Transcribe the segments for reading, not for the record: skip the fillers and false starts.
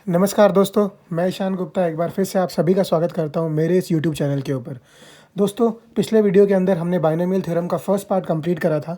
नमस्कार दोस्तों, मैं ईशान गुप्ता एक बार फिर से आप सभी का स्वागत करता हूं मेरे इस यूट्यूब चैनल के ऊपर। दोस्तों, पिछले वीडियो के अंदर हमने बाइनोमियल थ्योरम का फर्स्ट पार्ट कंप्लीट करा था।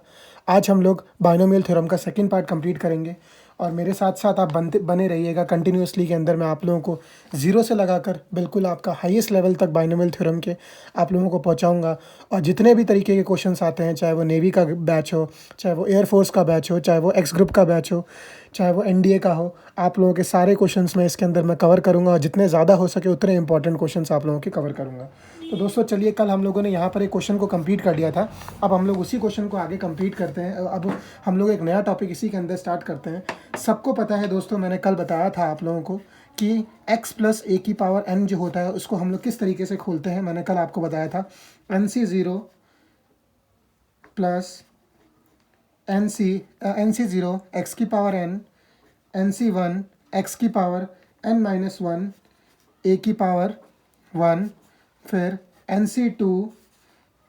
आज हम लोग बाइनोमियल थ्योरम का सेकंड पार्ट कंप्लीट करेंगे और मेरे साथ साथ आप बने रहिएगा कंटिन्यूअसली के अंदर। मैं आप लोगों को ज़ीरो से लगाकर बिल्कुल आपका हाईएस्ट लेवल तक बाइनोमियल थ्योरम के आप लोगों को पहुंचाऊंगा। और जितने भी तरीके के क्वेश्चंस आते हैं, चाहे वो नेवी का बैच हो, चाहे वो एयरफोर्स का बैच हो, चाहे वो एक्स ग्रुप का बैच हो, चाहे वो एनडीए का हो, आप लोगों के सारे क्वेश्चंस मैं इसके अंदर मैं कवर करूँगा और जितने ज़्यादा हो सके उतने इंपॉर्टेंट क्वेश्चंस आप लोगों के कवर करूँगा। तो दोस्तों चलिए, कल हम लोगों ने यहाँ पर एक क्वेश्चन को कंप्लीट कर लिया था। अब हम लोग उसी क्वेश्चन को आगे कंप्लीट करते हैं। अब हम लोग एक नया टॉपिक इसी के अंदर स्टार्ट करते हैं। सबको पता है दोस्तों, मैंने कल बताया था आप लोगों को कि x प्लस ए की पावर n जो होता है उसको हम लोग किस तरीके से खोलते हैं। मैंने कल आपको बताया था NC0 प्लस NC0 x की पावर n, NC1 x की पावर n माइनस 1 a की पावर 1, फिर NC2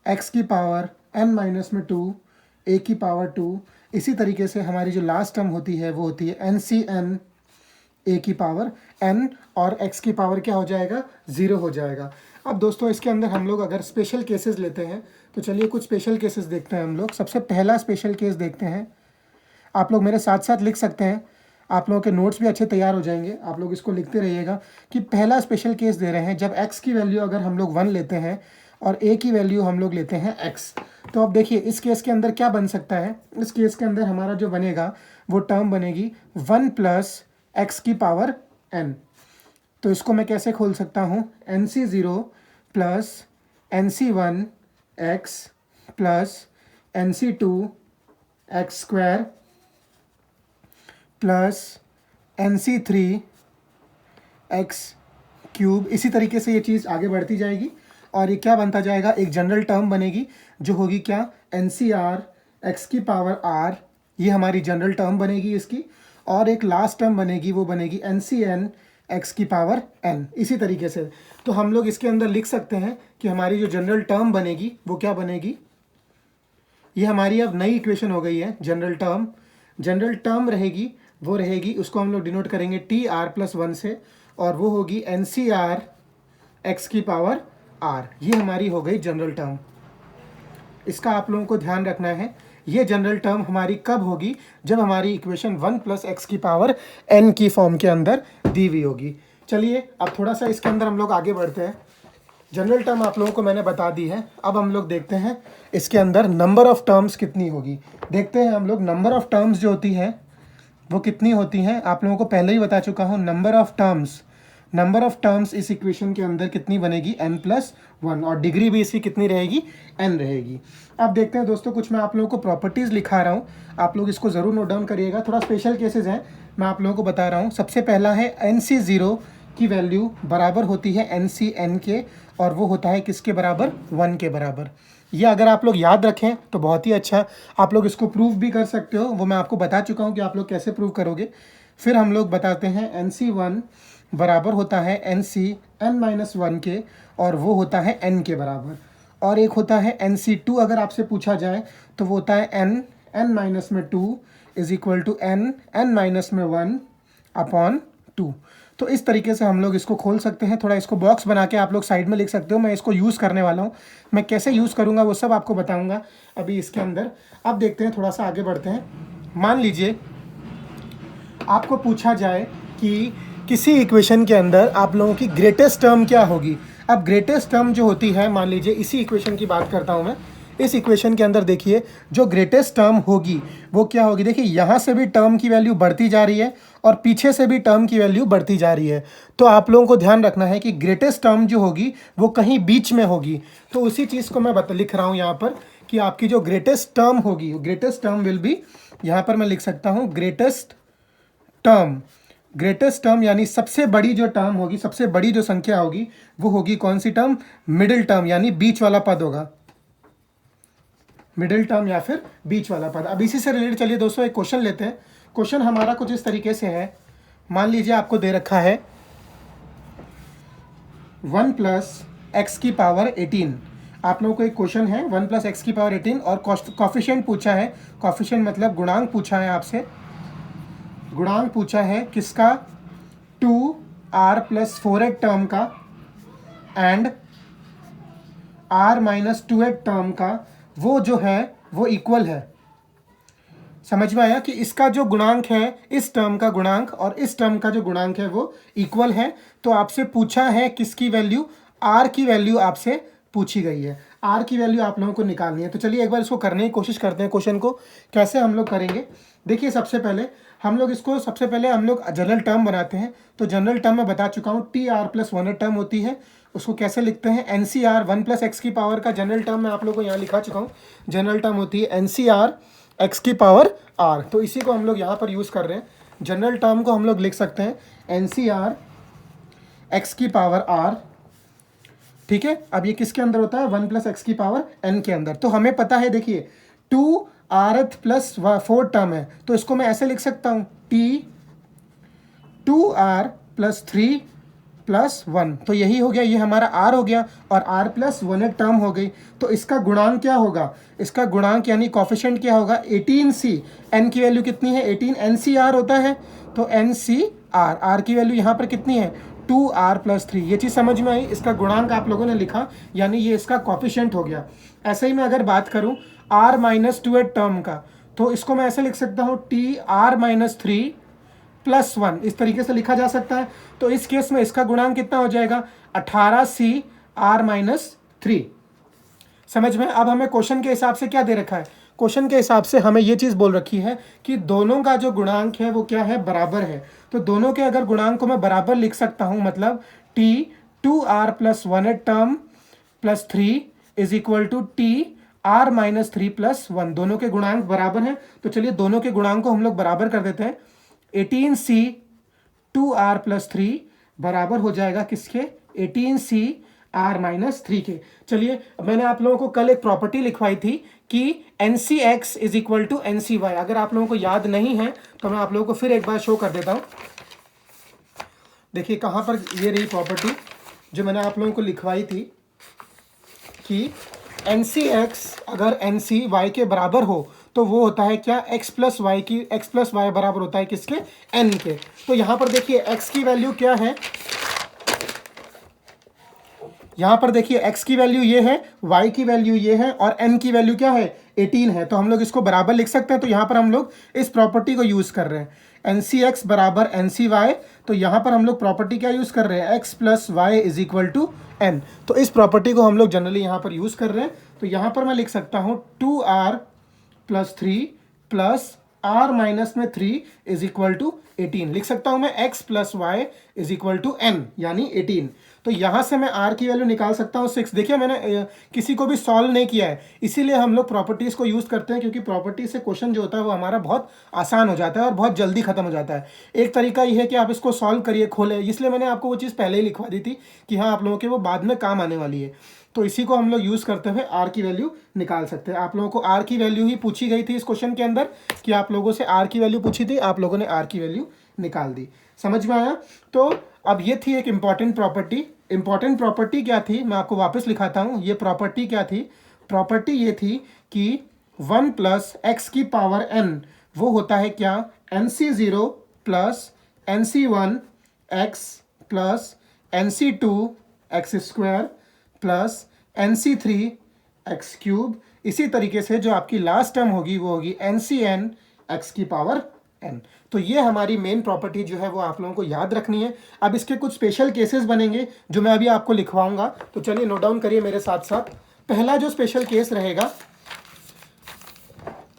x की पावर n माइनस में 2 a की पावर 2। इसी तरीके से हमारी जो लास्ट टर्म होती है वो होती है NCn a की पावर n, और x की पावर क्या हो जाएगा, 0 हो जाएगा। अब दोस्तों इसके अंदर हम लोग अगर स्पेशल केसेस लेते हैं तो चलिए कुछ स्पेशल केसेस देखते हैं हम लोग। सबसे पहला स्पेशल केस देखते हैं। आप लोग मेरे साथ साथ लिख सकते हैं, आप लोगों के नोट्स भी अच्छे तैयार हो जाएंगे। आप लोग इसको लिखते रहिएगा कि पहला स्पेशल केस दे रहे हैं जब x की वैल्यू अगर हम लोग 1 लेते हैं और a की वैल्यू हम लोग लेते हैं x। तो अब देखिए इस केस के अंदर क्या बन सकता है। इस केस के अंदर हमारा जो बनेगा वो टर्म बनेगी 1 प्लस x की पावर n। तो इसको मैं कैसे खोल सकता हूँ, NC0 plus NC1 x plus NC2 x square plus NC3 x cube. इसी तरीके से ये चीज़ आगे बढ़ती जाएगी और ये क्या बनता जाएगा, एक जनरल टर्म बनेगी जो होगी क्या, NCR एक्स की पावर r। ये हमारी जनरल टर्म बनेगी इसकी। और एक लास्ट टर्म बनेगी, वो बनेगी NCn एक्स की पावर n। इसी तरीके से तो हम लोग इसके अंदर लिख सकते हैं कि हमारी जो जनरल टर्म बनेगी वो क्या बनेगी, ये हमारी अब नई इक्वेशन हो गई है। जनरल टर्म रहेगी, वो रहेगी, उसको हम लोग डिनोट करेंगे TR+1 से, और वो होगी NCR एक्स की पावर r। ये हमारी हो गई जनरल टर्म। इसका आप लोगों को ध्यान रखना है। ये जनरल टर्म हमारी कब होगी, जब हमारी इक्वेशन 1 प्लस एक्स की पावर n की फॉर्म के अंदर दी हुई होगी। चलिए अब थोड़ा सा इसके अंदर हम लोग आगे बढ़ते हैं। जनरल टर्म आप लोगों को मैंने बता दी है। अब हम लोग देखते हैं इसके अंदर नंबर ऑफ टर्म्स कितनी होगी। देखते हैं हम लोग नंबर ऑफ टर्म्स जो होती हैं वो कितनी होती हैं। आप लोगों को पहले ही बता चुका हूँ, नंबर ऑफ टर्म्स इस इक्वेशन के अंदर कितनी बनेगी, n+1, और डिग्री भी इसकी कितनी रहेगी, n रहेगी। अब देखते हैं दोस्तों, कुछ मैं आप लोगों को प्रॉपर्टीज़ लिखा रहा हूँ, आप लोग इसको ज़रूर नोट डाउन करिएगा। थोड़ा स्पेशल केसेस हैं, मैं आप लोगों को बता रहा हूँ। सबसे पहला है NC0 की वैल्यू बराबर होती है NCn के, और वो होता है किसके बराबर, 1 के बराबर। ये अगर आप लोग याद रखें तो बहुत ही अच्छा। आप लोग इसको प्रूव भी कर सकते हो, वो मैं आपको बता चुका हूँ कि आप लोग कैसे प्रूव करोगे। फिर हम लोग बताते हैं NC1 बराबर होता है NCn-1 के, और वो होता है n के बराबर। और एक होता है NC2, अगर आपसे पूछा जाए तो वो होता है n-2 is equal to n-1 upon 2। तो इस तरीके से हम लोग इसको खोल सकते हैं। थोड़ा इसको बॉक्स बना के आप लोग साइड में लिख सकते हो। मैं इसको यूज़ करने वाला हूँ, मैं कैसे यूज़ करूँगा वो सब आपको बताऊँगा अभी इसके अंदर। अब देखते हैं, थोड़ा सा आगे बढ़ते हैं। मान लीजिए आपको पूछा जाए कि किसी इक्वेशन के अंदर आप लोगों की ग्रेटेस्ट टर्म क्या होगी। अब ग्रेटेस्ट टर्म जो होती है, मान लीजिए इसी इक्वेशन की बात करता हूँ मैं। इस इक्वेशन के अंदर देखिए जो ग्रेटेस्ट टर्म होगी वो क्या होगी। देखिए यहाँ से भी टर्म की वैल्यू बढ़ती जा रही है और पीछे से भी टर्म की वैल्यू बढ़ती जा रही है। तो आप लोगों को ध्यान रखना है कि ग्रेटेस्ट टर्म जो होगी वो कहीं बीच में होगी। तो उसी चीज़ को मैं लिख रहा हूँ यहाँ पर कि आपकी जो ग्रेटेस्ट टर्म होगी, ग्रेटेस्ट टर्म विल बी, यहाँ पर मैं लिख सकता हूँ ग्रेटेस्ट टर्म यानी सबसे बड़ी जो टर्म होगी, सबसे बड़ी जो संख्या होगी वो होगी कौन सी टर्म, मिडिल टर्म, यानी बीच वाला पद होगा, मिडिल टर्म या फिर बीच वाला पद। अब इसी से रिलेटेड चलिए दोस्तों एक क्वेश्चन लेते हैं। क्वेश्चन हमारा कुछ इस तरीके से है। मान लीजिए आपको दे रखा है 1 प्लस एक्स की पावर 18। आप लोगों को एक क्वेश्चन है 1 प्लस एक्स की पावर 18 और कॉफिशिएंट पूछा है। कॉफिशिएंट मतलब गुणांक पूछा है आपसे। गुणांक पूछा है किसका, 2r प्लस 4h टर्म का and r minus 2h term का वो जो है वो इक्वल है। समझ में आया कि इसका जो गुणांक है, इस टर्म का गुणांक और इस टर्म का जो गुणांक है वो इक्वल है। तो आपसे पूछा है किसकी वैल्यू, r की वैल्यू आपसे पूछी गई है, r की वैल्यू आप लोगों को निकालनी है। तो चलिए एक बार इसको करने की कोशिश करते हैं। क्वेश्चन को कैसे हम लोग करेंगे, देखिए सबसे पहले हम लोग जनरल टर्म बनाते हैं। तो जनरल टर्म मैं बता चुका हूँ, टी आर प्लस 1 टर्म होती है। उसको कैसे लिखते हैं, N C R 1 plus X की पावर का जनरल टर्म मैं आप लोगों को यहाँ लिखा चुका हूँ। जनरल टर्म होती है एन सी आर एक्स की पावर आर। तो इसी को हम लोग यहाँ पर यूज़ कर रहे हैं। जनरल टर्म को हम लोग लिख सकते हैं एन सी आर एक्स की पावर आर। ठीक है, अब ये किसके अंदर होता है, 1 प्लस एक्स की पावर एन के अंदर। तो हमें पता है, देखिए 2r प्लस 4 टर्म है, तो इसको मैं ऐसे लिख सकता हूँ टी 2r प्लस 3 प्लस 1। तो यही हो गया, ये हमारा r हो गया और r प्लस 1 टर्म हो गई। तो इसका गुणांक क्या होगा, इसका गुणांक यानी कोफिशिएंट क्या होगा, 18c। n की वैल्यू कितनी है, 18, ncr होता है। तो ncr, r की वैल्यू यहाँ पर कितनी है, 2r प्लस 3। ये चीज़ समझ में आई, इसका गुणांक आप लोगों ने लिखा, यानी ये इसका कोफिशिएंट हो गया। ऐसे ही मैं अगर बात करूँ r माइनस 2h टर्म का, तो इसको मैं ऐसे लिख सकता हूँ टी r माइनस 3 प्लस 1, इस तरीके से लिखा जा सकता है। तो इस केस में इसका गुणांक कितना हो जाएगा, 18c r माइनस 3। समझ में। अब हमें क्वेश्चन के हिसाब से क्या दे रखा है, क्वेश्चन के हिसाब से हमें ये चीज़ बोल रखी है कि दोनों का जो गुणांक है वो क्या है, बराबर है। तो दोनों के अगर गुणांक को मैं बराबर लिख सकता हूँ, मतलब T 2r plus 1 term plus 3 is equal to T r minus 3 plus 1। दोनों के गुणांक बराबर हैं, तो चलिए दोनों के गुणांक को हम लोग बराबर कर देते हैं। 18c 2r प्लस 3 बराबर हो जाएगा किसके, 18c r माइनस 3 के। चलिए, मैंने आप लोगों को कल एक प्रॉपर्टी लिखवाई थी कि NCX is equal to NCY। अगर आप लोगों को याद नहीं है तो मैं आप लोगों को फिर एक बार शो कर देता हूँ। देखिए कहाँ पर ये रही प्रॉपर्टी जो मैंने आप लोगों को लिखवाई थी कि NCX अगर NCY के बराबर हो तो वो होता है क्या, x प्लस वाई बराबर होता है किसके, n के। तो यहाँ पर देखिए x की वैल्यू क्या है, यहाँ पर देखिए x की वैल्यू ये है, y की वैल्यू ये है और n की वैल्यू क्या है, 18 है। तो हम लोग इसको बराबर लिख सकते हैं। तो यहाँ पर हम लोग इस प्रॉपर्टी को यूज़ कर रहे हैं, NCX बराबर NCY। तो यहाँ पर हम लोग प्रॉपर्टी क्या यूज़ कर रहे हैं, x plus Y is equal to n। तो इस प्रॉपर्टी को हम लोग जनरली यहाँ पर यूज़ कर रहे हैं। तो यहाँ पर मैं लिख सकता हूँ 2r plus 3 plus r minus में 3 इज इक्वल टू 18। लिख सकता हूँ मैं x plus Y is equal to n यानी 18। तो यहाँ से मैं r की वैल्यू निकाल सकता हूँ 6। देखिए मैंने किसी को भी सॉल्व नहीं किया है, इसीलिए हम लोग प्रॉपर्टीज़ को यूज़ करते हैं, क्योंकि प्रॉपर्टी से क्वेश्चन जो होता है वो हमारा बहुत आसान हो जाता है और बहुत जल्दी खत्म हो जाता है। एक तरीका ये है कि आप इसको सॉल्व करिए, खोलें, इसलिए मैंने आपको वो चीज़ पहले ही लिखवा दी थी कि हाँ आप लोगों के वो बाद में काम आने वाली है। तो इसी को हम लोग यूज़ करते हुए r की वैल्यू निकाल सकते हैं। आप लोगों को r की वैल्यू ही पूछी गई थी इस क्वेश्चन के अंदर, कि आप लोगों से r की वैल्यू पूछी थी, आप लोगों ने r की वैल्यू निकाल दी। समझ में आया। तो अब ये थी एक इम्पॉर्टेंट प्रॉपर्टी। इम्पॉर्टेंट प्रॉपर्टी क्या थी, मैं आपको वापस लिखाता हूँ। ये प्रॉपर्टी क्या थी, प्रॉपर्टी ये थी कि 1 प्लस एक्स की पावर n वो होता है क्या, NC0 plus NC1 x plus NC2 x square plus NC3 x cube. इसी तरीके से जो आपकी लास्ट टर्म होगी वो होगी NCN एक्स की पावर n। तो ये हमारी मेन प्रॉपर्टी जो है वो आप लोगों को याद रखनी है। अब इसके कुछ स्पेशल केसेस बनेंगे जो मैं अभी आपको लिखवाऊंगा, तो चलिए नोट डाउन करिए मेरे साथ साथ। पहला जो स्पेशल केस रहेगा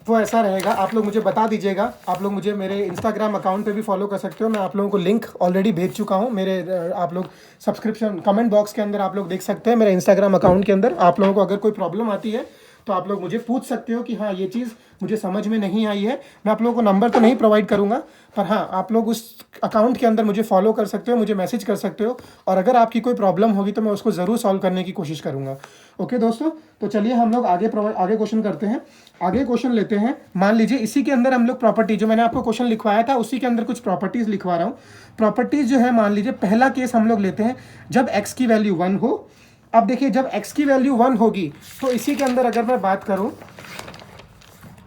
वो ऐसा रहेगा, आप लोग मुझे बता दीजिएगा। आप लोग मुझे मेरे इंस्टाग्राम अकाउंट पे भी फॉलो कर सकते हो, मैं आप लोगों को लिंक ऑलरेडी भेज चुका हूँ मेरे, आप लोग सब्सक्रिप्शन कमेंट बॉक्स के अंदर आप लोग देख सकते हैं मेरे इंस्टाग्राम अकाउंट के अंदर। आप लोगों को अगर कोई प्रॉब्लम आती है तो आप लोग मुझे पूछ सकते हो कि हाँ ये चीज़ मुझे समझ में नहीं आई है। मैं आप लोगों को नंबर तो नहीं प्रोवाइड करूँगा, पर हाँ आप लोग उस अकाउंट के अंदर मुझे फॉलो कर सकते हो, मुझे मैसेज कर सकते हो, और अगर आपकी कोई प्रॉब्लम होगी तो मैं उसको ज़रूर सॉल्व करने की कोशिश करूँगा। ओके दोस्तों, तो चलिए हम लोग आगे क्वेश्चन करते हैं। आगे क्वेश्चन लेते हैं। मान लीजिए इसी के अंदर हम लोग प्रॉपर्टी, जो मैंने आपको क्वेश्चन लिखवाया था उसी के अंदर कुछ प्रॉपर्टीज़ लिखवा रहा हूँ। प्रॉपर्टीज़ जो है, मान लीजिए पहला केस हम लोग लेते हैं जब x की वैल्यू 1 हो। अब देखिए जब x की वैल्यू 1 होगी तो इसी के अंदर अगर मैं बात करूं,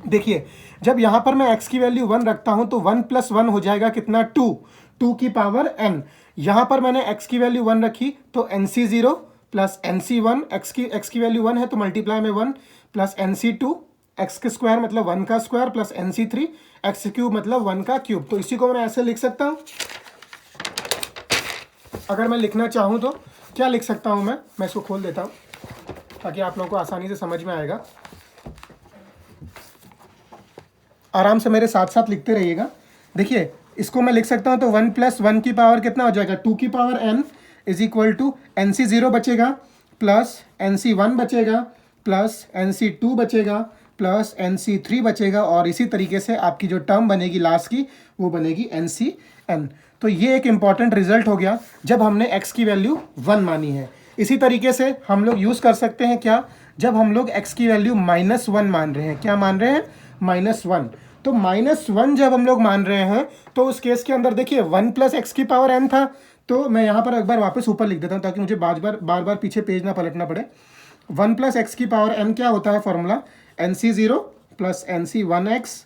देखिए जब यहाँ पर मैं x की वैल्यू 1 रखता हूं तो 1 प्लस 1 हो जाएगा कितना, 2। 2 की पावर n। यहाँ पर मैंने x की वैल्यू 1 रखी तो nc0 प्लस nc1, x की वैल्यू 1 है तो मल्टीप्लाई में 1 प्लस nc2 x के स्क्वायर मतलब 1 का square plus nc3 x cube मतलब 1 का क्यूब। तो इसी को मैं ऐसे लिख सकता हूँ। अगर मैं लिखना चाहूँ तो क्या लिख सकता हूँ मैं इसको खोल देता हूँ ताकि आप लोगों को आसानी से समझ में आएगा। आराम से मेरे साथ साथ लिखते रहिएगा। देखिए इसको मैं लिख सकता हूँ तो 1 प्लस 1 की पावर कितना हो जाएगा 2 की power n is equal to nc0 बचेगा प्लस nc1 बचेगा प्लस nc2 बचेगा प्लस nc3 बचेगा और इसी तरीके से आपकी जो टर्म बनेगी लास्ट की वो बनेगी ncn। तो ये एक इम्पॉर्टेंट रिजल्ट हो गया जब हमने x की वैल्यू 1 मानी है। इसी तरीके से हम लोग यूज़ कर सकते हैं क्या, जब हम लोग x की वैल्यू -1 मान रहे हैं। क्या मान रहे हैं? -1। तो -1 जब हम लोग मान रहे हैं तो उस केस के अंदर देखिए 1 प्लस x की पावर n था। तो मैं यहाँ पर एक बार वापस ऊपर लिख देता हूँ ताकि मुझे बार बार पीछे पेज ना पलटना पड़े। 1 प्लस x की पावर n क्या होता है formula, nc0 plus nc1x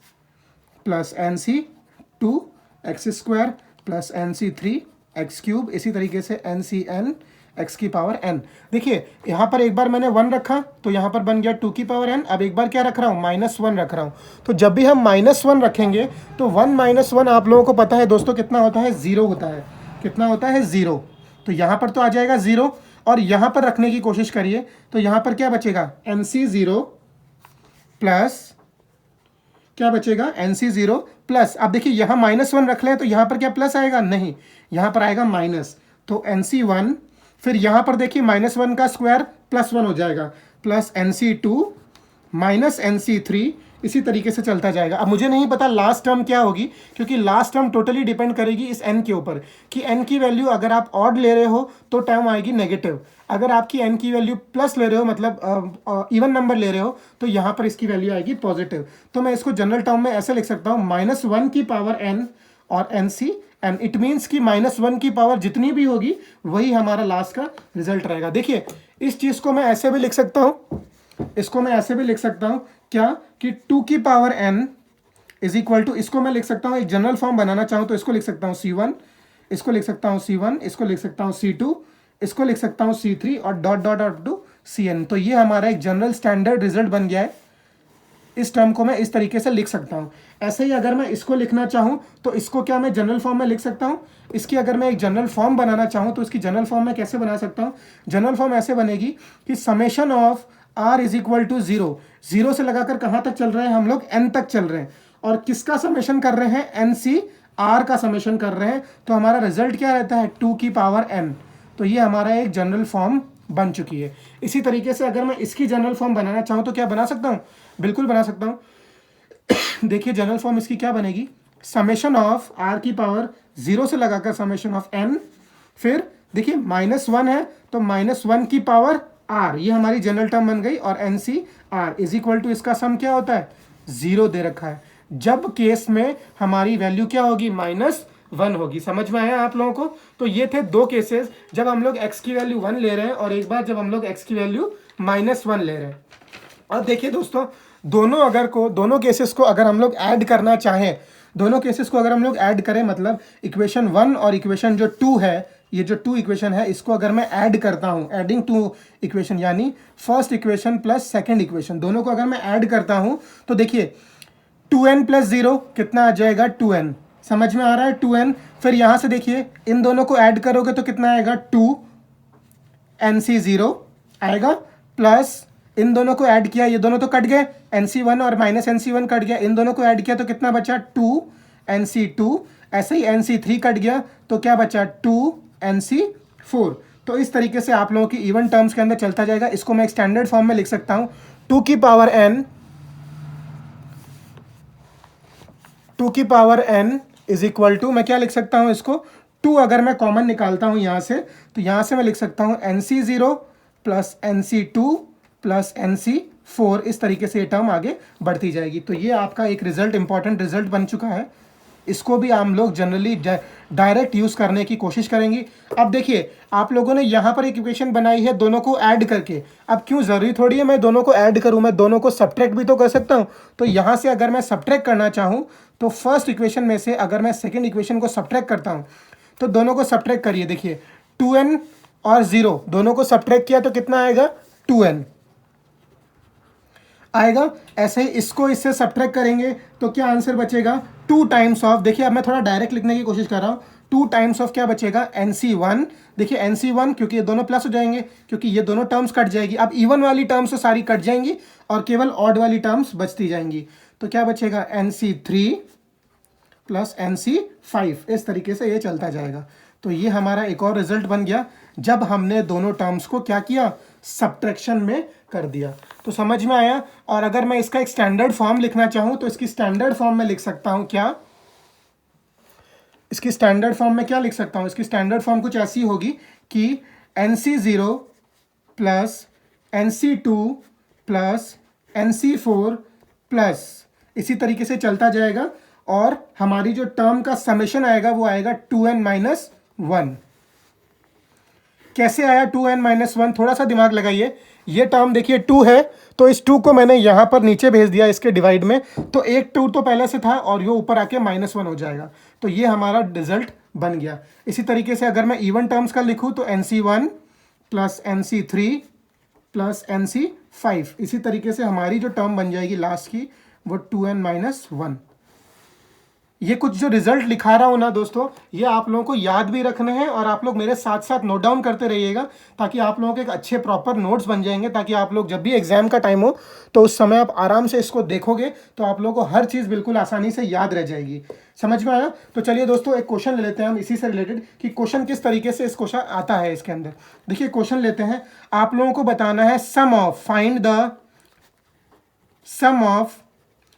plus nc2 x square plus nc3 x cube, इसी तरीके से ncn x की पावर n। देखिए यहाँ पर एक बार मैंने 1 रखा तो यहाँ पर बन गया 2 की पावर n। अब एक बार क्या रख रहा हूँ, -1 रख रहा हूँ। तो जब भी हम -1 रखेंगे तो 1 - 1 आप लोगों को पता है दोस्तों कितना होता है, 0 होता है। कितना होता है? 0। तो यहाँ पर तो आ जाएगा 0 और यहाँ पर रखने की कोशिश करिए तो यहाँ पर क्या बचेगा, nc0 प्लस क्या बचेगा, nc0 प्लस। अब देखिए यहाँ -1 रख लें तो यहाँ पर क्या प्लस आएगा, नहीं, यहाँ पर आएगा माइनस। तो nc1 फिर यहाँ पर देखिए -1 का स्क्वायर +1 हो जाएगा प्लस nc2 माइनस nc3, इसी तरीके से चलता जाएगा। अब मुझे नहीं पता लास्ट टर्म क्या होगी क्योंकि लास्ट टर्म टोटली डिपेंड करेगी इस n के ऊपर कि n की वैल्यू अगर आप ऑड ले रहे हो तो टर्म आएगी नेगेटिव, अगर आपकी n की वैल्यू प्लस ले रहे हो मतलब इवन नंबर ले रहे हो तो यहाँ पर इसकी वैल्यू आएगी पॉजिटिव। तो मैं इसको जनरल टर्म में ऐसे लिख सकता हूँ -1 की पावर n और ncn। इट मीन्स कि -1 की पावर जितनी भी होगी वही हमारा लास्ट का रिजल्ट रहेगा। देखिए इस चीज़ को मैं ऐसे भी लिख सकता हूँ, इसको मैं ऐसे भी लिख सकता हूँ क्या कि 2 की power n is equal to, इसको मैं लिख सकता हूँ एक जनरल फॉर्म बनाना चाहूँ तो इसको लिख सकता हूँ c1, इसको लिख सकता हूँ c1, इसको लिख सकता हूँ c2, इसको लिख सकता हूँ c3 और dot dot dot to cn। तो ये हमारा एक जनरल स्टैंडर्ड रिजल्ट बन गया है। इस टर्म को मैं इस तरीके से लिख सकता हूँ। ऐसे ही अगर मैं इसको लिखना चाहूँ तो इसको क्या मैं जनरल फॉर्म में लिख सकता हूँ। इसकी अगर मैं एक जनरल फॉर्म बनाना चाहूँ तो इसकी जनरल फॉर्म में कैसे बना सकता हूँ, जनरल फॉर्म ऐसे बनेगी कि summation of r is equal to 0, 0 से लगाकर कहाँ तक चल रहे हैं हम लोग, n तक चल रहे हैं और किसका समेशन कर रहे हैं, NCR का समेशन कर रहे हैं। तो हमारा रिजल्ट क्या रहता है, 2 की पावर n। तो ये हमारा एक जनरल फॉर्म बन चुकी है। इसी तरीके से अगर मैं इसकी जनरल फॉर्म बनाना चाहूँ तो क्या बना सकता हूँ, बिल्कुल बना सकता हूँ। देखिए जनरल फॉर्म इसकी क्या बनेगी, समेशन ऑफ r की पावर 0 से लगाकर समेशन ऑफ n, फिर देखिए -1 है तो -1 की पावर r, ये हमारी जनरल टर्म बन गई और NCR इज इक्वल टू इसका सम क्या होता है, 0 दे रखा है। जब केस में हमारी वैल्यू क्या होगी, -1 होगी। समझ में आया आप लोगों को? तो ये थे दो केसेस, जब हम लोग x की वैल्यू 1 ले रहे हैं और एक बार जब हम लोग x की वैल्यू -1 ले रहे हैं। अब देखिए दोस्तों दोनों केसेस को अगर हम लोग ऐड करना चाहें, दोनों केसेस को अगर हम लोग ऐड करें मतलब इक्वेशन 1 और इक्वेशन जो 2 है, ये जो 2 इक्वेशन है इसको अगर मैं ऐड करता हूँ, एडिंग 2 इक्वेशन यानी first equation plus second equation, दोनों को अगर मैं ऐड करता हूँ तो देखिए 2n प्लस 0 कितना आ जाएगा, 2n। समझ में आ रहा है, 2n। फिर यहाँ से देखिए इन दोनों को ऐड करोगे तो कितना आएगा, 2nc0 आएगा प्लस इन दोनों को ऐड किया, ये दोनों तो कट गए, nc1 और -nc1 कट गया, इन दोनों को ऐड किया तो कितना बचा, 2nc2। ऐसे ही nc3 कट गया तो क्या बचा, 2nc4। तो इस तरीके से आप लोगों की इवन टर्म्स के अंदर चलता जाएगा। इसको मैं एक स्टैंडर्ड फॉर्म में लिख सकता हूँ, 2 की power n is equal to, मैं क्या लिख सकता हूँ इसको, 2 अगर मैं कॉमन निकालता हूँ यहाँ से तो यहाँ से मैं लिख सकता हूँ nc0 plus nc2 plus nc4। इस तरीके से ये टर्म आगे बढ़ती जाएगी। तो ये आपका एक रिजल्ट, इंपॉर्टेंट रिजल्ट बन चुका है। इसको भी हम लोग जनरली डायरेक्ट यूज़ करने की कोशिश करेंगी। अब देखिए आप लोगों ने यहाँ पर एक इक्वेशन बनाई है दोनों को ऐड करके। अब क्यों, ज़रूरी थोड़ी है मैं दोनों को ऐड करूँ, मैं दोनों को सब्ट्रैक्ट भी तो कर सकता हूँ। तो यहाँ से अगर मैं सब्ट्रैक्ट करना चाहूँ तो फर्स्ट इक्वेशन में से अगर मैं सेकेंड इक्वेशन को सब्ट्रैक्ट करता हूँ तो दोनों को सब्ट्रैक्ट करिए। देखिए 2n और 0 दोनों को सब्ट्रैक्ट किया तो कितना आएगा, 2n आएगा। ऐसे ही इसको इससे सब्ट्रैक्ट करेंगे तो क्या आंसर बचेगा, 2 टाइम्स ऑफ, देखिए अब मैं थोड़ा डायरेक्ट लिखने की कोशिश कर रहा हूँ, 2 टाइम्स ऑफ क्या बचेगा, NC1। देखिए NC1 क्योंकि ये दोनों प्लस हो जाएंगे, क्योंकि ये दोनों टर्म्स कट जाएगी। अब इवन वाली टर्म्स तो सारी कट जाएंगी और केवल ऑड वाली टर्म्स बचती जाएंगी। तो क्या बचेगा, NC3 प्लस NC5। इस तरीके से ये चलता जाएगा। तो ये हमारा एक और रिजल्ट बन गया जब हमने दोनों टर्म्स को क्या किया, सब्ट्रैक्शन में कर दिया। तो समझ में आया। और अगर मैं इसका एक स्टैंडर्ड फॉर्म लिखना चाहूं तो इसकी स्टैंडर्ड फॉर्म में लिख सकता हूं क्या, इसकी स्टैंडर्ड फॉर्म में क्या लिख सकता हूं, इसकी स्टैंडर्ड फॉर्म कुछ ऐसी होगी कि NC0 plus NC2 plus NC4 plus, इसी तरीके से चलता जाएगा और हमारी जो टर्म का समेशन आएगा वो आएगा 2n-1। कैसे आया 2n-1, थोड़ा सा दिमाग लगाइए। ये टर्म देखिए 2 है तो इस 2 को मैंने यहाँ पर नीचे भेज दिया इसके डिवाइड में, तो एक 2 तो पहले से था और ये ऊपर आके -1 हो जाएगा। तो ये हमारा रिजल्ट बन गया। इसी तरीके से अगर मैं इवन टर्म्स का लिखूँ तो NC1 plus NC3 plus NC5, इसी तरीके से हमारी जो टर्म बन जाएगी लास्ट की वो 2n-1। ये कुछ जो रिजल्ट लिखा रहा हूँ ना दोस्तों, ये आप लोगों को याद भी रखने हैं और आप लोग मेरे साथ साथ नोट डाउन करते रहिएगा ताकि आप लोगों के एक अच्छे प्रॉपर नोट्स बन जाएंगे, ताकि आप लोग जब भी एग्जाम का टाइम हो तो उस समय आप आराम से इसको देखोगे तो आप लोगों को हर चीज़ बिल्कुल आसानी से याद रह जाएगी। समझ में आया। तो चलिए दोस्तों एक क्वेश्चन ले लेते हैं हम इसी से रिलेटेड कि क्वेश्चन किस तरीके से इस क्वेश्चन आता है इसके अंदर। देखिए क्वेश्चन लेते हैं, आप लोगों को बताना है sum of, find the sum of,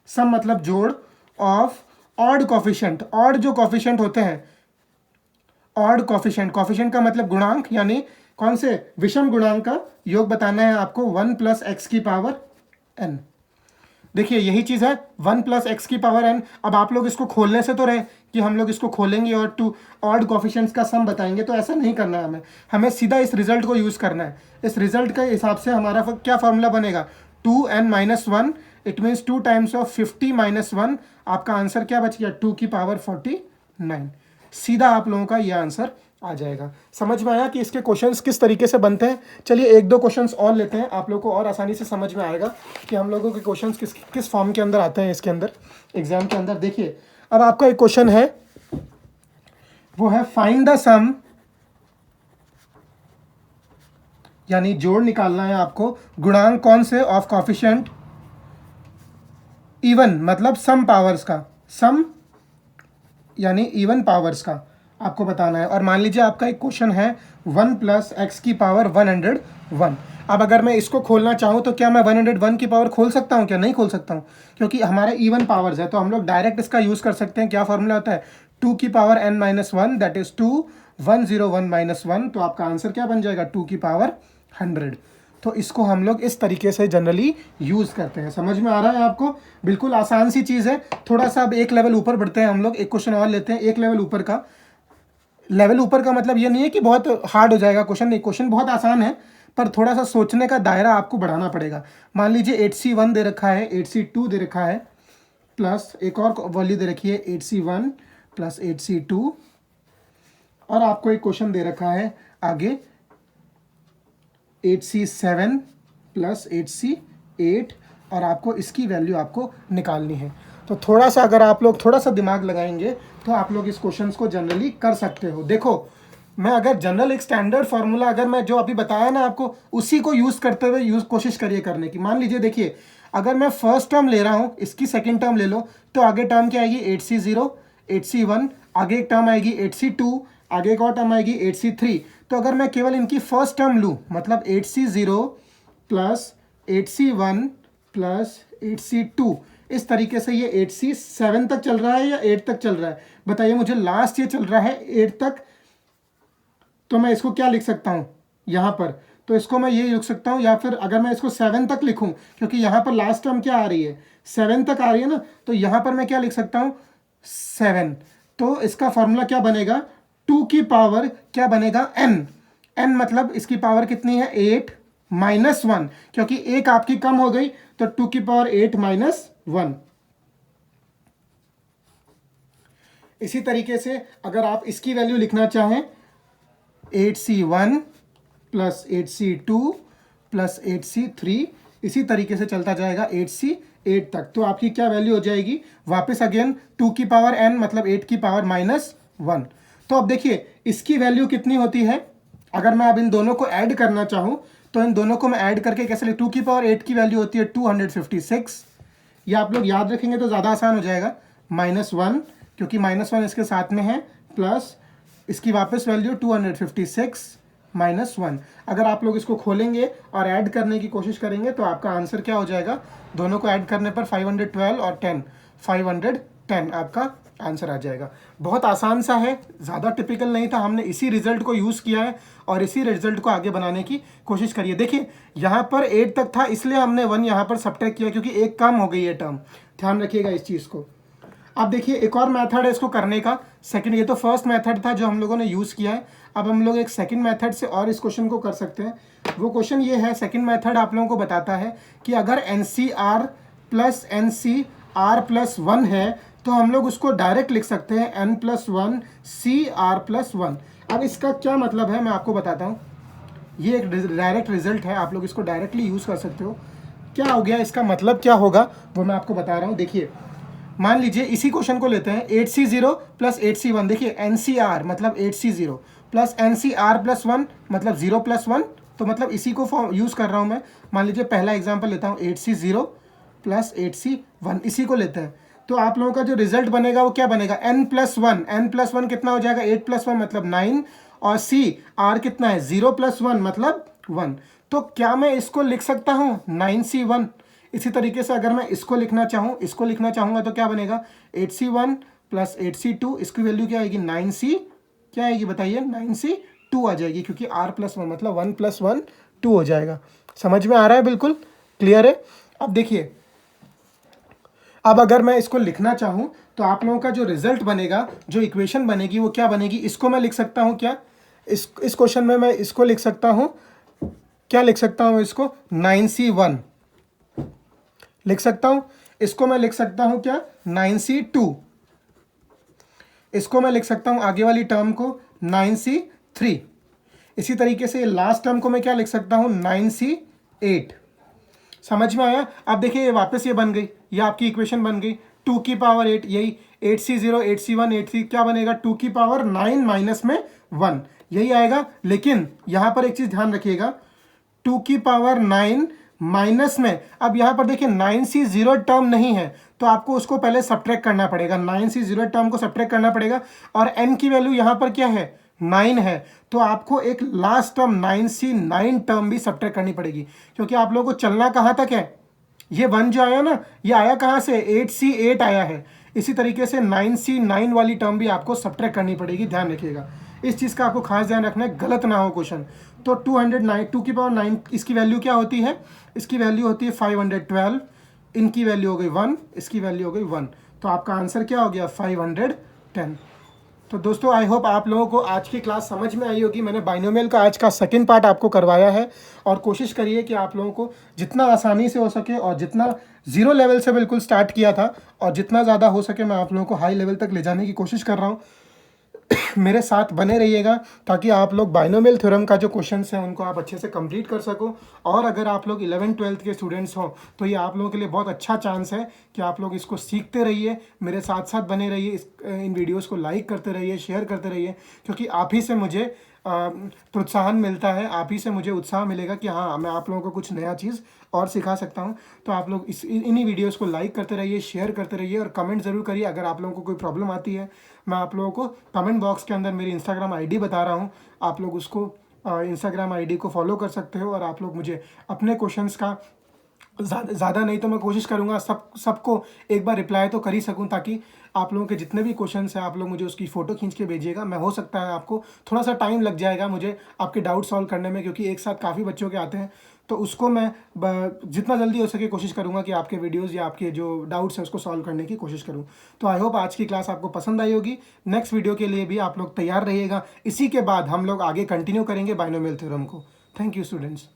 sum मतलब जोड़, ऑफ ऑड कोफिशिएंट, ऑड जो कोफिशिएंट होते हैं, ऑड कोफिशिएंट, कोफिशिएंट का मतलब गुणांक, यानी कौन से, विषम गुणांक का योग बताना है आपको 1 प्लस एक्स की पावर n। देखिए यही चीज़ है 1 प्लस एक्स की पावर n। अब आप लोग इसको खोलने से तो रहे कि हम लोग इसको खोलेंगे और टू ऑड कोफिशिएंट्स का सम बताएंगे, तो ऐसा नहीं करना है हमें, हमें सीधा इस रिजल्ट को यूज़ करना है। इस रिजल्ट के हिसाब से हमारा क्या फॉर्मूला बनेगा, 2n-1, it means 2 times of 50 - 1, आपका आंसर क्या बच गया, 2 की पावर 49। सीधा आप लोगों का ये आंसर आ जाएगा। समझ में आया कि इसके क्वेश्चंस किस तरीके से बनते हैं। चलिए एक दो क्वेश्चंस और लेते हैं, आप लोगों को और आसानी से समझ में आएगा कि हम लोगों के क्वेश्चंस किस किस फॉर्म के अंदर आते हैं इसके अंदर एग्जाम के अंदर। देखिए अब आपका एक क्वेश्चन है, वो है फाइंड द सम, यानी जोड़ निकालना है आपको, गुणांक कौन से, ऑफ कोफिशिएंट इवन, मतलब सम पावर्स का, सम यानी इवन पावर्स का आपको बताना है। और मान लीजिए आपका एक क्वेश्चन है 1 प्लस एक्स की पावर 101। अब अगर मैं इसको खोलना चाहूँ तो क्या मैं 101 की पावर खोल सकता हूँ, क्या नहीं खोल सकता हूँ, क्योंकि हमारे इवन पावर्स है। तो हम लोग डायरेक्ट इसका यूज़ कर सकते हैं। क्या फॉर्मूला होता है, 2 की पावर n-1, दैट इज 2, 101-1। तो आपका आंसर क्या बन जाएगा, 2 की पावर 100। तो इसको हम लोग इस तरीके से जनरली यूज़ करते हैं। समझ में आ रहा है आपको, बिल्कुल आसान सी चीज़ है। थोड़ा सा अब एक लेवल ऊपर बढ़ते हैं हम लोग, एक क्वेश्चन और लेते हैं एक लेवल ऊपर का। लेवल ऊपर का मतलब ये नहीं है कि बहुत हार्ड हो जाएगा क्वेश्चन, नहीं, क्वेश्चन बहुत आसान है, पर थोड़ा सा सोचने का दायरा आपको बढ़ाना पड़ेगा। मान लीजिए 8C1 दे रखा है, 8C2 दे रखा है, प्लस एक और वैल्यू दे रखी है 8C1 प्लस 8C2, और आपको एक क्वेश्चन दे रखा है आगे 8C7 प्लस 8C8, और आपको इसकी वैल्यू आपको निकालनी है। तो थोड़ा सा अगर आप लोग थोड़ा सा दिमाग लगाएंगे तो आप लोग इस क्वेश्चंस को जनरली कर सकते हो। देखो मैं अगर जनरल एक स्टैंडर्ड फार्मूला अगर मैं जो अभी बताया ना आपको, उसी को यूज़ करते हुए कोशिश करिए करने की। मान लीजिए देखिए अगर मैं फर्स्ट टर्म ले रहा हूँ, इसकी सेकेंड टर्म ले लो, तो आगे टर्म क्या आएगी, 8C0, 8C1, आगे एक टर्म आएगी 8C2, आगे एक और टर्म आएगी 8C3। तो अगर मैं केवल इनकी फर्स्ट टर्म लूँ, मतलब 8C0 plus 8C1 plus 8C2, इस तरीके से ये 8C7 तक चल रहा है या 8 तक चल रहा है, बताइए मुझे। लास्ट ये चल रहा है 8 तक, तो मैं इसको क्या लिख सकता हूँ यहाँ पर, तो इसको मैं ये लिख सकता हूँ, या फिर अगर मैं इसको 7 तक लिखूँ, क्योंकि यहाँ पर लास्ट टर्म क्या आ रही है, 7 तक आ रही है ना, तो यहाँ पर मैं क्या लिख सकता हूँ, 7। तो इसका फॉर्मूला क्या बनेगा, 2 की पावर क्या बनेगा n, n मतलब इसकी पावर कितनी है 8 माइनस 1, क्योंकि एक आपकी कम हो गई तो 2 की पावर 8 माइनस 1। इसी तरीके से अगर आप इसकी वैल्यू लिखना चाहें 8c1 plus 8c2 plus 8c3, इसी तरीके से चलता जाएगा 8c8 तक, तो आपकी क्या वैल्यू हो जाएगी वापस अगेन 2 की पावर n मतलब 8 की पावर माइनस 1। तो अब देखिए इसकी वैल्यू कितनी होती है, अगर मैं अब इन दोनों को ऐड करना चाहूँ तो इन दोनों को मैं ऐड करके कैसे लिख, 2 की पावर 8 की वैल्यू होती है 256, ये आप लोग याद रखेंगे तो ज़्यादा आसान हो जाएगा, माइनस 1 क्योंकि माइनस 1 इसके साथ में है, प्लस इसकी वापस वैल्यू 256 माइनस 1। अगर आप लोग इसको खोलेंगे और ऐड करने की कोशिश करेंगे तो आपका आंसर क्या हो जाएगा, दोनों को ऐड करने पर 512 और 10 510 आपका आंसर आ जाएगा। बहुत आसान सा है, ज़्यादा टिपिकल नहीं था, हमने इसी रिजल्ट को यूज़ किया है और इसी रिजल्ट को आगे बनाने की कोशिश करिए। देखिए यहाँ पर 8 तक था इसलिए हमने 1 यहाँ पर सब्ट्रैक्ट किया क्योंकि एक कम हो गई है टर्म, ध्यान रखिएगा इस चीज़ को। अब देखिए एक और मेथड है इसको करने का, सेकंड, ये तो फर्स्ट मेथड था जो हम लोगों ने यूज़ किया है, अब हम लोग एक सेकंड मेथड से और इस क्वेश्चन को कर सकते हैं। वो क्वेश्चन ये है, सेकंड मेथड आप लोगों को बताता है कि अगर NCR प्लस NCR प्लस 1 है तो हम लोग उसको डायरेक्ट लिख सकते हैं N+1 CR+1। अब इसका क्या मतलब है मैं आपको बताता हूँ, ये एक डायरेक्ट रिजल्ट है, आप लोग इसको डायरेक्टली यूज़ कर सकते हो। क्या हो गया, इसका मतलब क्या होगा वो मैं आपको बता रहा हूँ। देखिए मान लीजिए इसी क्वेश्चन को लेते हैं 8c0 प्लस 8c1, देखिए NCR मतलब 8c0 प्लस NCR+1 मतलब 0+1, तो मतलब इसी को यूज़ कर रहा हूँ मैं। मान लीजिए पहला एग्जांपल लेता हूँ 8c0 प्लस 8c1, इसी को लेते हैं, तो आप लोगों का जो रिजल्ट बनेगा वो क्या बनेगा, n+1, n+1 कितना हो जाएगा 8+1 मतलब 9, और CR कितना है 0+1 मतलब 1। तो क्या मैं इसको लिख सकता हूँ 9c1। इसी तरीके से अगर मैं इसको लिखना चाहूँगा तो क्या बनेगा 8c1 प्लस 8c2, इसकी वैल्यू क्या आएगी 9c, क्या आएगी बताइए 9c2 आ जाएगी, क्योंकि r+1 मतलब 1+1 2 हो जाएगा। समझ में आ रहा है, बिल्कुल क्लियर है। अब देखिए अब अगर मैं इसको लिखना चाहूँ तो आप लोगों का जो रिजल्ट बनेगा, जो इक्वेशन बनेगी वो क्या बनेगी, इसको मैं लिख सकता हूँ क्या, इस क्वेश्चन में मैं इसको लिख सकता हूँ, क्या लिख सकता हूँ इसको 9c1 लिख सकता हूँ, इसको मैं लिख सकता हूँ क्या 9c2, इसको मैं लिख सकता हूँ आगे वाली टर्म को 9c3, इसी तरीके से लास्ट टर्म को मैं क्या लिख सकता हूँ 9c8। समझ में आया। अब देखिए ये वापस ये बन गई, ये आपकी इक्वेशन बन गई 2 की पावर 8, यही 8c0 8c1 8c क्या बनेगा 2 की पावर 9 माइनस में 1, यही आएगा। लेकिन यहाँ पर एक चीज़ ध्यान रखिएगा, 2 की पावर 9 माइनस में, अब यहाँ पर देखिए 9c0 टर्म नहीं है तो आपको उसको पहले सब्ट्रैक्ट करना पड़ेगा, 9c0 टर्म को सब्ट्रैक्ट करना पड़ेगा, और n की वैल्यू यहाँ पर क्या है 9 है, तो आपको एक लास्ट टर्म 9c9 टर्म भी सब्ट्रैक्ट करनी पड़ेगी, क्योंकि आप लोगों को चलना कहाँ तक है, ये 1 जो आया ना ये आया कहाँ से 8c8 आया है, इसी तरीके से 9c9 वाली टर्म भी आपको सब्ट्रैक्ट करनी पड़ेगी, ध्यान रखिएगा इस चीज़ का, आपको खास ध्यान रखना है गलत ना हो क्वेश्चन। तो 2 की पावर 9 इसकी वैल्यू क्या होती है, इसकी वैल्यू होती है 512, इनकी वैल्यू हो गई 1, इसकी वैल्यू हो गई 1, तो आपका आंसर क्या हो गया 510। तो दोस्तों आई होप आप लोगों को आज की क्लास समझ में आई होगी। मैंने बाइनोमियल का आज का सेकंड पार्ट आपको करवाया है, और कोशिश करिए कि आप लोगों को जितना आसानी से हो सके और जितना ज़ीरो लेवल से बिल्कुल स्टार्ट किया था और जितना ज़्यादा हो सके मैं आप लोगों को हाई लेवल तक ले जाने की कोशिश कर रहा हूँ। मेरे साथ बने रहिएगा ताकि आप लोग बाइनोमियल थ्योरम का जो क्वेश्चंस हैं उनको आप अच्छे से कंप्लीट कर सको, और अगर आप लोग 11th-12th के स्टूडेंट्स हो तो ये आप लोगों के लिए बहुत अच्छा चांस है कि आप लोग इसको सीखते रहिए, मेरे साथ साथ बने रहिए, इन वीडियोस को लाइक करते रहिए, शेयर करते रहिए, क्योंकि आप ही से मुझे प्रोत्साहन मिलता है, आप ही से मुझे उत्साह मिलेगा कि हाँ मैं आप लोगों को कुछ नया चीज़ और सिखा सकता हूँ। तो आप लोग इन्हीं वीडियोस को लाइक करते रहिए, शेयर करते रहिए, और कमेंट ज़रूर करिए अगर आप लोगों को कोई प्रॉब्लम आती है। मैं आप लोगों को कमेंट बॉक्स के अंदर मेरी इंस्टाग्राम आईडी बता रहा हूँ, आप लोग उसको इंस्टाग्राम आईडी को फॉलो कर सकते हो, और आप लोग मुझे अपने क्वेश्चंस का ज़्यादा नहीं तो मैं कोशिश करूँगा सबको एक बार रिप्लाई तो कर ही सकूँ, ताकि आप लोगों के जितने भी क्वेश्चंस हैं आप लोग मुझे उसकी फ़ोटो खींच के भेजिएगा। मैं हो सकता है आपको थोड़ा सा टाइम लग जाएगा मुझे आपके डाउट सॉल्व करने में, क्योंकि एक साथ काफ़ी बच्चों के आते हैं, तो उसको मैं जितना जल्दी हो सके कोशिश करूँगा कि आपके वीडियोज़ या आपके जो डाउट्स हैं उसको सॉल्व करने की कोशिश करूँ। तो आई होप आज की क्लास आपको पसंद आई होगी। नेक्स्ट वीडियो के लिए भी आप लोग तैयार रहिएगा। इसी के बाद हम लोग आगे कंटिन्यू करेंगे बाइनोमियल थ्योरम को। Thank you students.